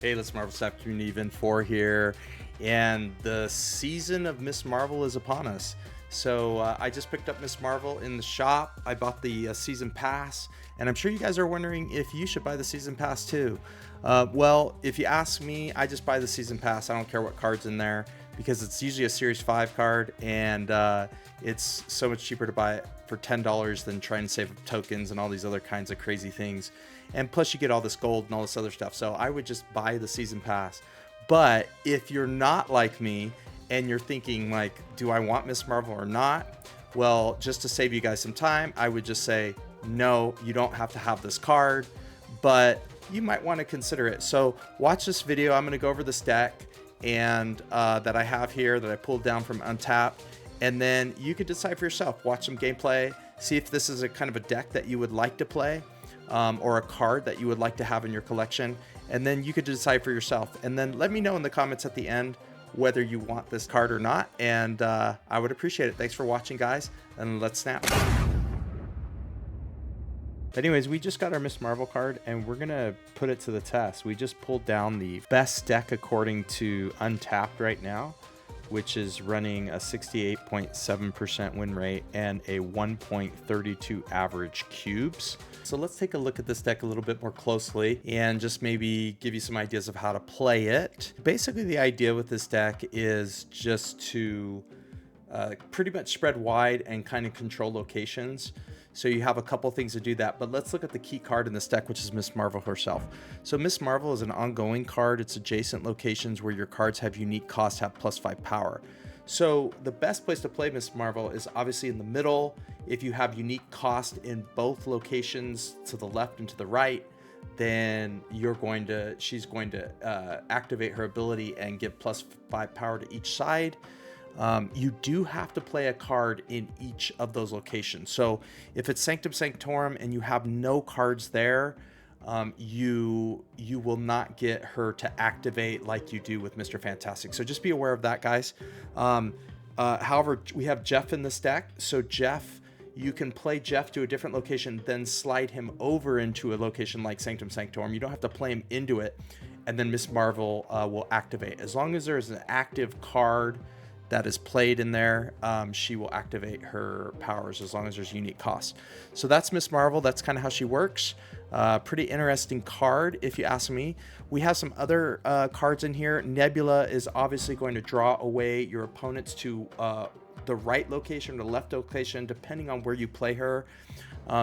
Hey, let's Marvel Snap Community Event 4 here, and the season of Miss Marvel is upon us. So I just picked up Miss Marvel in the shop. I bought the season pass, and I'm sure you guys are wondering if you should buy the season pass too. Well, if you ask me, I just buy the season pass. I don't care what card's in there because it's usually a Series 5 card, and it's so much cheaper to buy it for $10 than trying to save up tokens and all these other kinds of crazy things. And plus you get all this gold and all this other stuff. So I would just buy the season pass. But if you're not like me and you're thinking like, do I want Miss Marvel or not? Well, just to save you guys some time, I would just say, no, you don't have to have this card, but you might want to consider it. So watch this video. I'm going to go over this deck and that I have here that I pulled down from Untapped. And then you could decide for yourself, watch some gameplay, see if this is a kind of a deck that you would like to play. Or a card that you would like to have in your collection, and then you could decide for yourself. And then let me know in the comments at the end whether you want this card or not, and I would appreciate it. Thanks for watching, guys, and let's snap. Anyways, we just got our Miss Marvel card, and we're gonna put it to the test. We just pulled down the best deck according to Untapped right now, which is running a 68.7% win rate and a 1.32 average cubes. So let's take a look at this deck a little bit more closely and just maybe give you some ideas of how to play it. Basically, the idea with this deck is just to pretty much spread wide and kind of control locations. So you have a couple things to do that, but let's look at the key card in this deck, which is Miss Marvel herself. So Miss Marvel is an ongoing card. It's adjacent locations where your cards have unique costs, have +5 power. So the best place to play Miss Marvel is obviously in the middle. If you have unique cost in both locations to the left and to the right, then she's going to activate her ability and give +5 power to each side. You do have to play a card in each of those locations. So if it's Sanctum Sanctorum and you have no cards there, you will not get her to activate like you do with Mr. Fantastic. So just be aware of that, guys. However, we have Jeff in this deck. So Jeff, you can play Jeff to a different location, then slide him over into a location like Sanctum Sanctorum. You don't have to play him into it, and then Miss Marvel will activate. As long as there's an active card that is played in there, she will activate her powers as long as there's unique costs. So that's Miss Marvel. That's kind of how she works. Pretty interesting card, if you ask me. We have some other cards in here. Nebula is obviously going to draw away your opponents to the right location or the left location, depending on where you play her,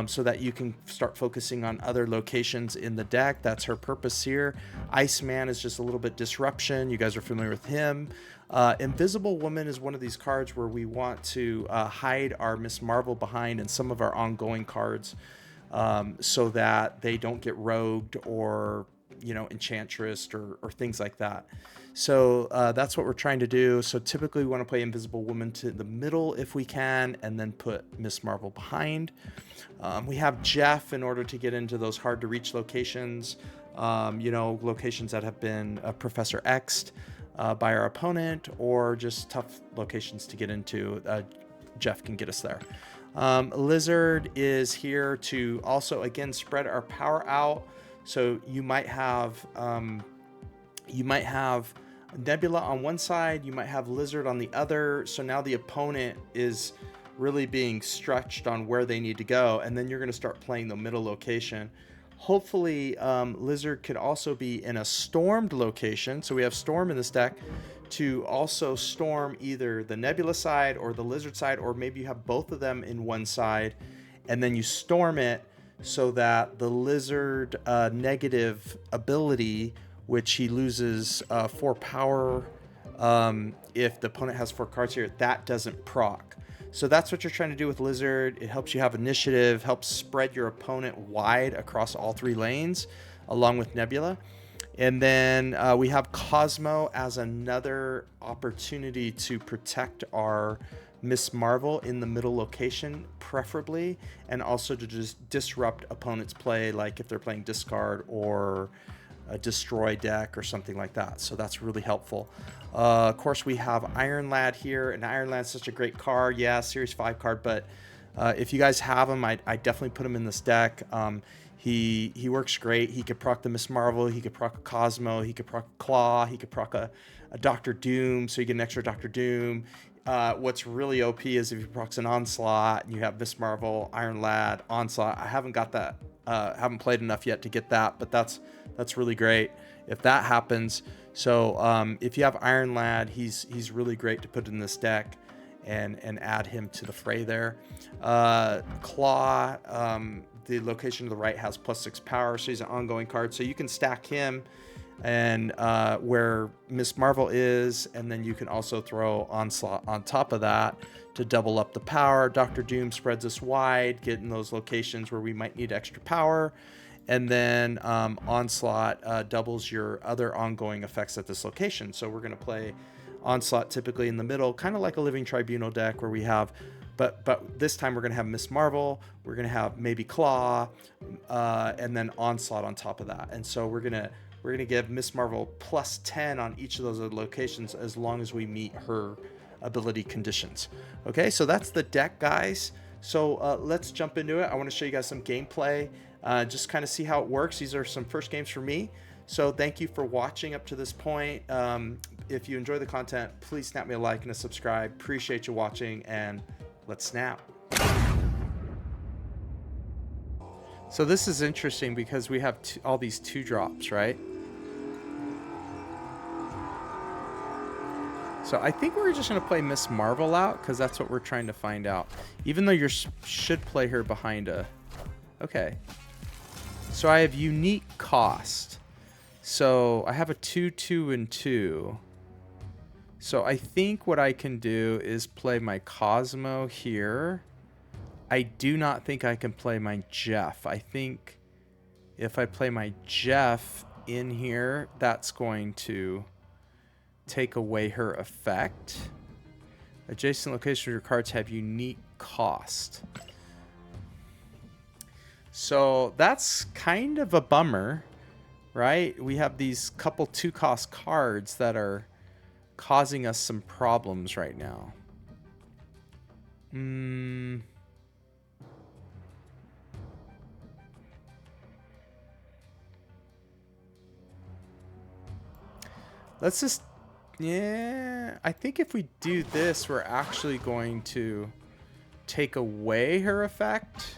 so that you can start focusing on other locations in the deck. That's her purpose here. Iceman is just a little bit disruption. You guys are familiar with him. Invisible Woman is one of these cards where we want to hide our Miss Marvel behind and some of our ongoing cards, so that they don't get rogued or, you know, enchantress or things like that. So that's what we're trying to do. So typically we want to play Invisible Woman to the middle if we can, and then put Miss Marvel behind. We have Jeff in order to get into those hard to reach locations, you know, locations that have been Professor X'd by our opponent, or just tough locations to get into. Jeff can get us there. Lizard is here to also, again, spread our power out. So you might have Nebula on one side, you might have Lizard on the other. So now the opponent is really being stretched on where they need to go, and then you're going to start playing the middle location. Hopefully, Lizard could also be in a stormed location. So we have Storm in this deck to also storm either the Nebula side or the Lizard side, or maybe you have both of them in one side, and then you storm it so that the Lizard negative ability, which he loses 4 power if the opponent has 4 cards here, that doesn't proc. So that's what you're trying to do with Lizard. It helps you have initiative, helps spread your opponent wide across all 3 lanes, along with Nebula. And then we have Cosmo as another opportunity to protect our Miss Marvel in the middle location, preferably, and also to just disrupt opponents' play, like if they're playing discard or a destroy deck or something like that. So that's really helpful. Of course, we have Iron Lad here, and Iron Lad's such a great card. Yeah, Series 5 card, but if you guys have him, I definitely put him in this deck. He works great. He could proc the Miss Marvel. He could proc a Cosmo. He could proc a Klaw. He could proc a Doctor Doom, so you get an extra Doctor Doom. What's really OP is if you procs an Onslaught and you have Miss Marvel, Iron Lad, Onslaught. I haven't got that. Haven't played enough yet to get that, but that's really great if that happens. So if you have Iron Lad, he's really great to put in this deck and add him to the fray there. Klaw, the location to the right has +6 power, so he's an ongoing card. So you can stack him and where Miss Marvel is, and then you can also throw Onslaught on top of that to double up the power. Doctor Doom spreads us wide, get in those locations where we might need extra power. And then Onslaught doubles your other ongoing effects at this location. So we're going to play Onslaught typically in the middle, kind of like a Living Tribunal deck where we have, but this time we're going to have Miss Marvel, we're going to have maybe Klaw, and then Onslaught on top of that. And so we're going to give Miss Marvel +10 on each of those locations as long as we meet her ability conditions. Okay, so that's the deck, guys. So let's jump into it. I want to show you guys some gameplay. Just kind of see how it works. These are some first games for me. So thank you for watching up to this point. If you enjoy the content, please snap me a like and a subscribe. Appreciate you watching, and let's snap. So this is interesting because we have all these 2-drops, right? So I think we're just going to play Miss Marvel out because that's what we're trying to find out. Even though you should play her behind a... Okay. So I have unique cost. So I have a 2, 2, and 2. So I think what I can do is play my Cosmo here. I do not think I can play my Jeff. I think if I play my Jeff in here, that's going to take away her effect. Adjacent locations of your cards have unique cost. So that's kind of a bummer, right? We have these couple 2-cost cards that are causing us some problems right now. Let's just... Yeah, I think if we do this, we're actually going to take away her effect.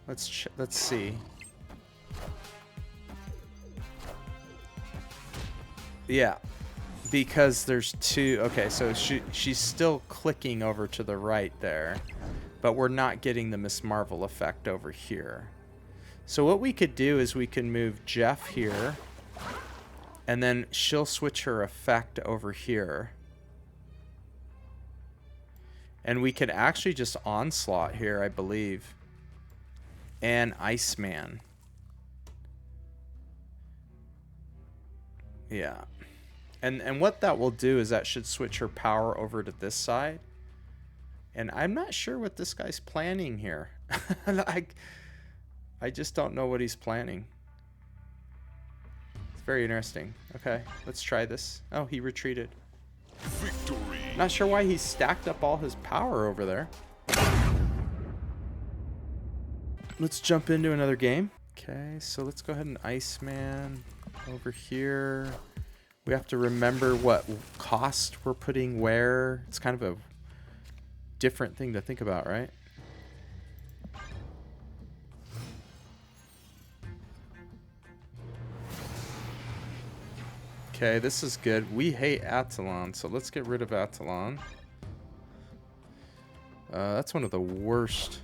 Let's see. Yeah, because there's 2. Okay, so she's still clicking over to the right there, but we're not getting the Miss Marvel effect over here. So what we could do is we can move Jeff here, and then she'll switch her effect over here. And we could actually just Onslaught here, I believe. And Iceman. Yeah. And what that will do is that should switch her power over to this side. And I'm not sure what this guy's planning here. I just don't know what he's planning. It's very interesting. Okay, let's try this. Oh, he retreated. Victory. Not sure why he stacked up all his power over there. Let's jump into another game. Okay, so let's go ahead and Iceman over here. We have to remember what cost we're putting where. It's kind of a different thing to think about, right? Okay, this is good. We hate Attalon, so let's get rid of Attalon. That's one of the worst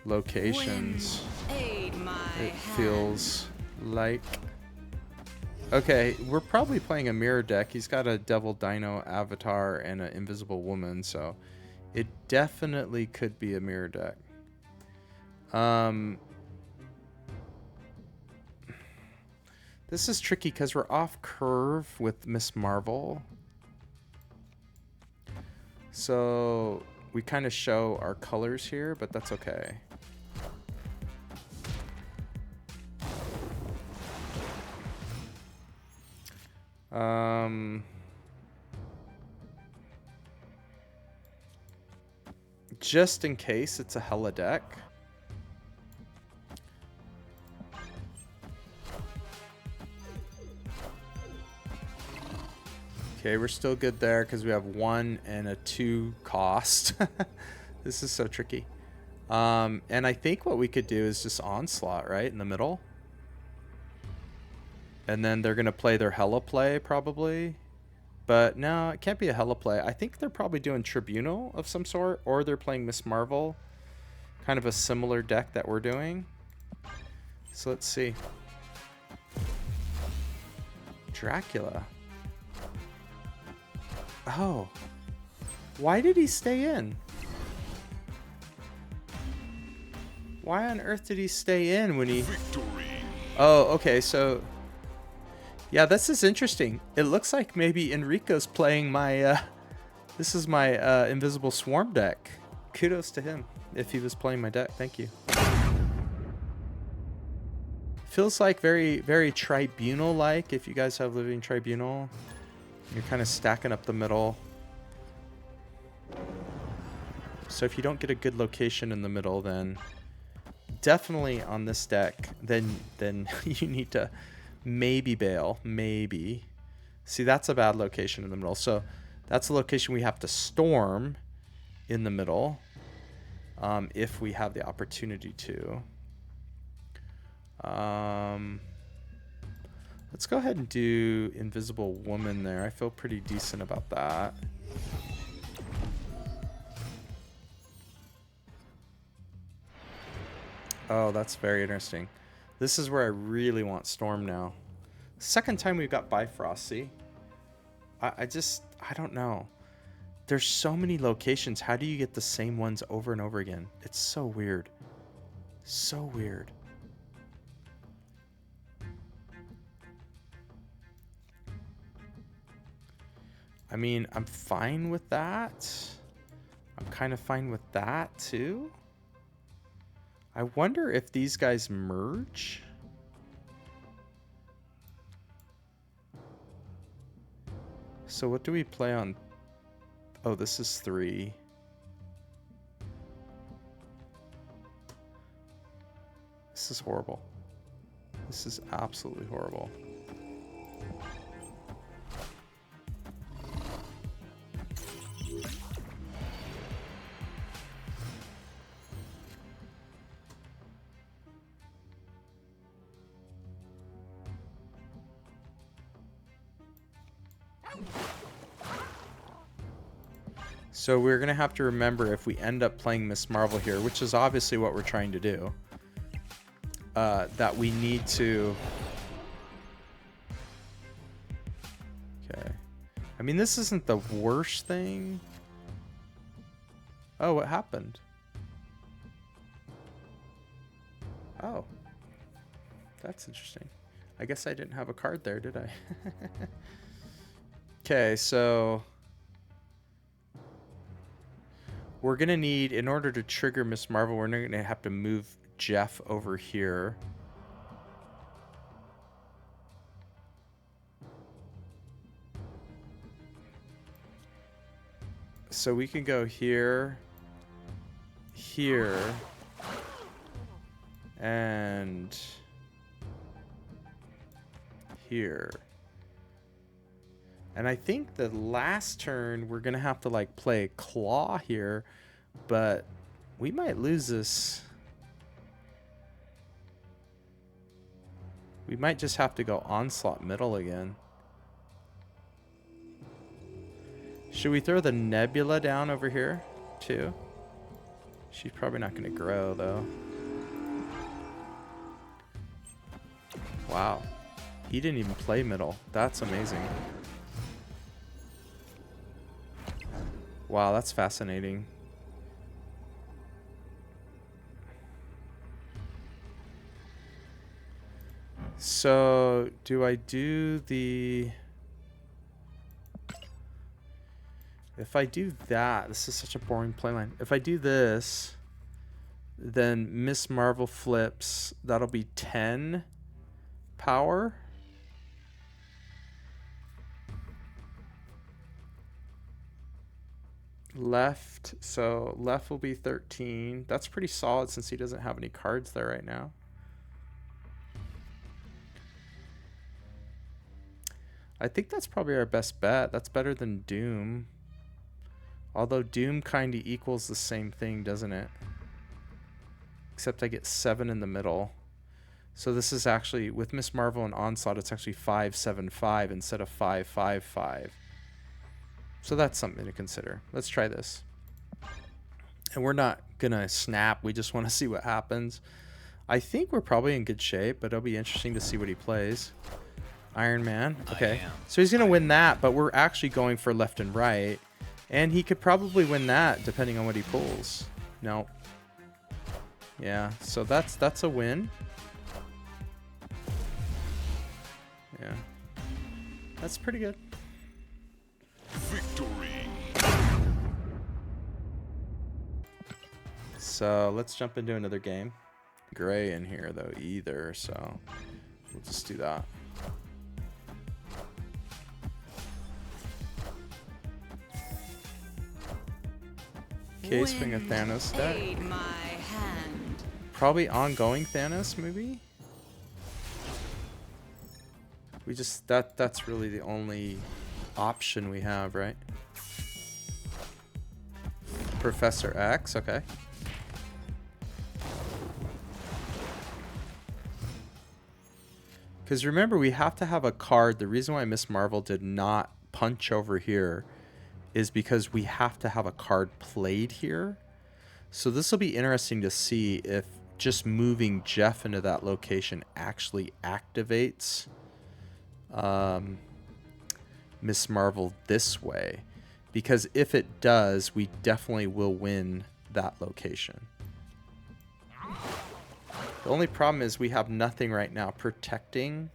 locations. It feels like. Okay, we're probably playing a mirror deck. He's got a Devil Dino avatar and an Invisible Woman, so it definitely could be a mirror deck. This is tricky because we're off curve with Miss Marvel. So we kind of show our colors here, but that's okay. Just in case it's a hella deck. Okay, we're still good there because we have 1 and a 2 cost. This is so tricky. And I think what we could do is just Onslaught, right, in the middle. And then they're going to play their Hella play, probably. But no, it can't be a Hella play. I think they're probably doing Tribunal of some sort, or they're playing Miss Marvel. Kind of a similar deck that we're doing. So let's see. Dracula. Oh. Why did he stay in? Why on earth did he stay in when he... Victory. Oh, okay, so... Yeah, this is interesting. It looks like maybe Enrico's playing my... this is my Invisible Swarm deck. Kudos to him if he was playing my deck. Thank you. Feels like very, very Tribunal-like. If you guys have Living Tribunal, you're kind of stacking up the middle. So if you don't get a good location in the middle, then definitely on this deck, then you need to maybe bail. Maybe. See, that's a bad location in the middle. So that's a location we have to storm in the middle if we have the opportunity to. Let's go ahead and do Invisible Woman there. I feel pretty decent about that. Oh, that's very interesting. This is where I really want Storm now. Second time we've got Bifrost, see? I don't know. There's so many locations. How do you get the same ones over and over again? It's so weird. So weird. I mean, I'm fine with that. I'm kind of fine with that too. I wonder if these guys merge. So what do we play on? Oh, this is 3. This is horrible. This is absolutely horrible. So we're going to have to remember if we end up playing Miss Marvel here, which is obviously what we're trying to do, that we need to... Okay. I mean, this isn't the worst thing. Oh, what happened? Oh. That's interesting. I guess I didn't have a card there, did I? Okay, so... We're going to need, in order to trigger Miss Marvel, we're going to have to move Jeff over here. So we can go here, here, and here. And I think the last turn we're going to have to like play Klaw here, but we might lose this. We might just have to go Onslaught middle again. Should we throw the Nebula down over here too? She's probably not going to grow though. Wow. He didn't even play middle. That's amazing. Wow, that's fascinating. So, do I do the... If I do that, this is such a boring playline. If I do this, then Miss Marvel flips. That'll be 10 power. Left, so left will be 13. That's pretty solid since he doesn't have any cards there right now. I think that's probably our best bet. That's better than Doom. Although Doom kind of equals the same thing, doesn't it? Except I get 7 in the middle. So this is actually, with Miss Marvel and Onslaught, it's actually 5-7-5 instead of 5-5-5. So that's something to consider. Let's try this. And we're not going to snap. We just want to see what happens. I think we're probably in good shape, but it'll be interesting to see what he plays. Iron Man. Okay. So he's going to win that, but we're actually going for left and right. And he could probably win that depending on what he pulls. No. Yeah, so that's a win. Yeah. That's pretty good. Victory. So let's jump into another game. Gray in here though either, so we'll just do that. Case being a Thanos deck. Probably ongoing Thanos maybe. We just that's really the only option we have, right? Professor X, okay. Because remember, we have to have a card. The reason why Miss Marvel did not punch over here is because we have to have a card played here. So this will be interesting to see if just moving Jeff into that location actually activates Miss Marvel this way. Because if it does, we definitely will win that location. The only problem is we have nothing right now protecting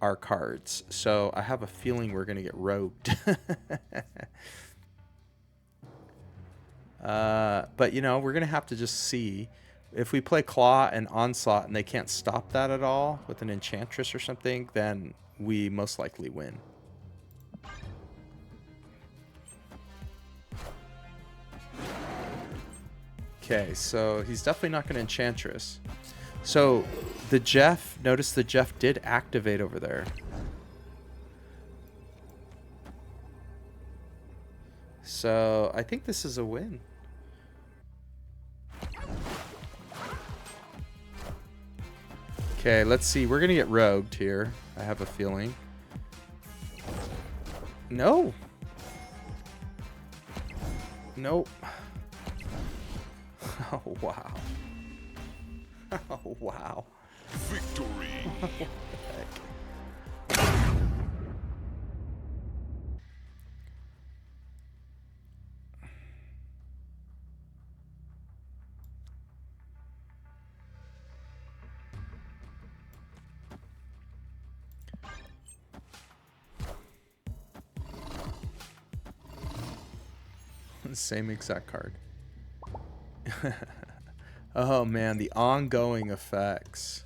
our cards. So I have a feeling we're going to get rogued. But, you know, we're going to have to just see. If we play Klaw and Onslaught and they can't stop that at all with an Enchantress or something, then we most likely win. Okay, so he's definitely not going to Enchantress. So the Jeff, notice the Jeff did activate over there. So I think this is a win. Okay, let's see. We're going to get rogued here. I have a feeling. No. Nope. Oh, wow. Oh, wow. Victory. What the heck? Same exact card. Oh man, the ongoing effects.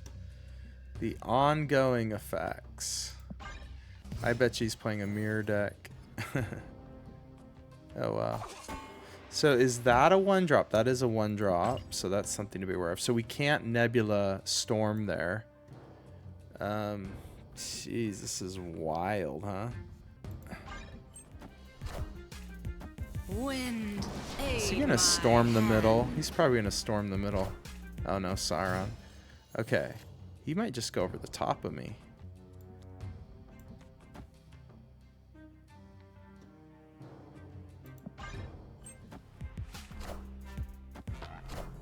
The ongoing effects. I bet she's playing a mirror deck. Oh wow. So is that a 1-drop? That is a 1-drop, so that's something to be aware of. So we can't Nebula Storm there. Jeez, this is wild, huh? Wind, is he gonna storm the middle? He's probably gonna storm the middle. Oh no, Sauron. Okay. He might just go over the top of me.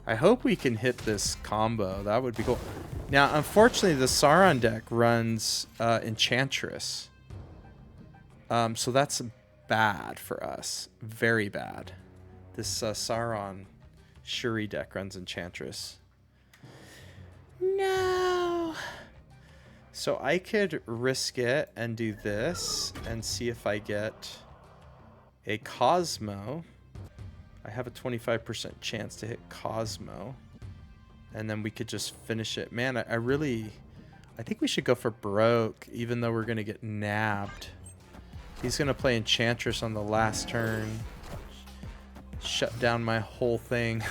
I hope we can hit this combo. That would be cool. Now, unfortunately, the Sauron deck runs Enchantress. So that's bad for us. Very bad. This Sauron Shuri deck runs Enchantress. No. So I could risk it and do this and see if I get a Cosmo. I have a 25% chance to hit Cosmo. And then we could just finish it. Man, I think we should go for broke, even though we're going to get nabbed. He's going to play Enchantress on the last turn. Shut down my whole thing.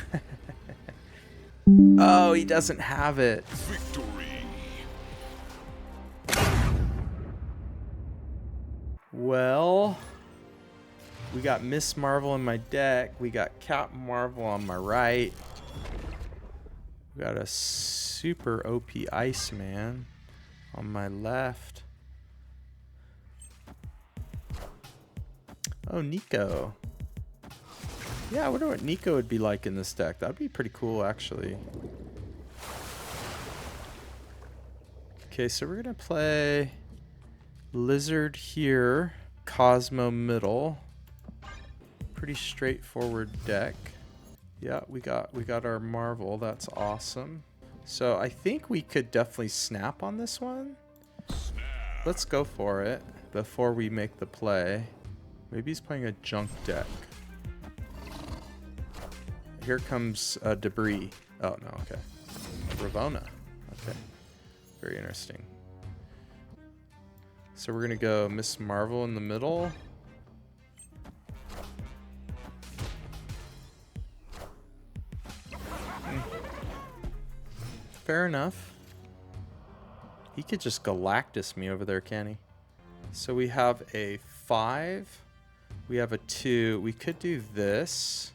Oh, he doesn't have it. Victory. Well, we got Miss Marvel in my deck. We got Captain Marvel on my right. We got a super OP Iceman on my left. Oh, Nico. Yeah, I wonder what Nico would be like in this deck. That'd be pretty cool, actually. Okay, so we're gonna play Lizard here, Cosmo middle. Pretty straightforward deck. Yeah, we got our Marvel. That's awesome. So I think we could definitely snap on this one. Snap. Let's go for it before we make the play. Maybe he's playing a junk deck. Here comes debris. Oh no, okay. Ravonna. Okay. Very interesting. So we're gonna go Miss Marvel in the middle. Fair enough. He could just Galactus me over there, can he? So we have a 5. We have a 2. We could do this.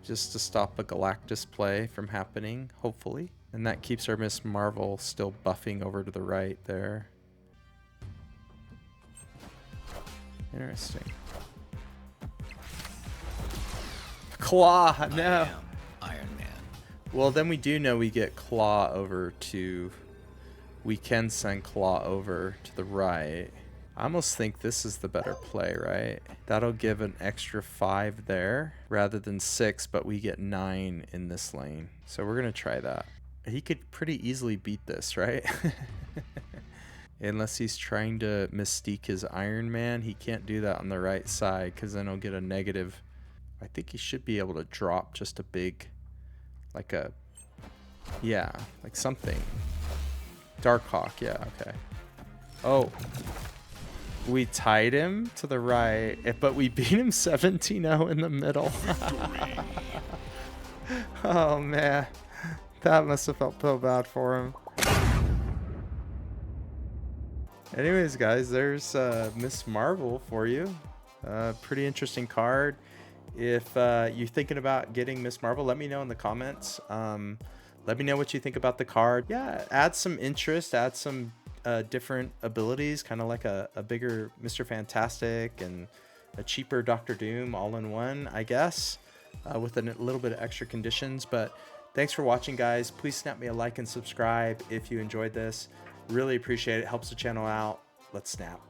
Just to stop a Galactus play from happening, hopefully. And that keeps our Miss Marvel still buffing over to the right there. Interesting. Klaw, no. Iron Man. Well, then we do know we get Klaw over to... We can send Klaw over to the right. I almost think this is the better play, right? That'll give an extra 5 there rather than 6, but we get 9 in this lane. So we're going to try that. He could pretty easily beat this, right? Unless he's trying to mystique his Iron Man. He can't do that on the right side because then he'll get a negative. I think he should be able to drop just a big, like a, yeah, like something. Darkhawk, yeah, okay. Oh. We tied him to the right, but we beat him 17-0 in the middle. Oh, man. That must have felt so bad for him. Anyways, guys, there's Miss Marvel for you. Pretty interesting card. If you're thinking about getting Miss Marvel, let me know in the comments. Let me know what you think about the card. Yeah, add some interest, add some different abilities, kind of like a bigger Mr. Fantastic and a cheaper Doctor Doom all in one, I guess, with a little bit of extra conditions. But thanks for watching, guys. Please snap me a like and subscribe if you enjoyed this. Really appreciate it. Helps the channel out. Let's snap.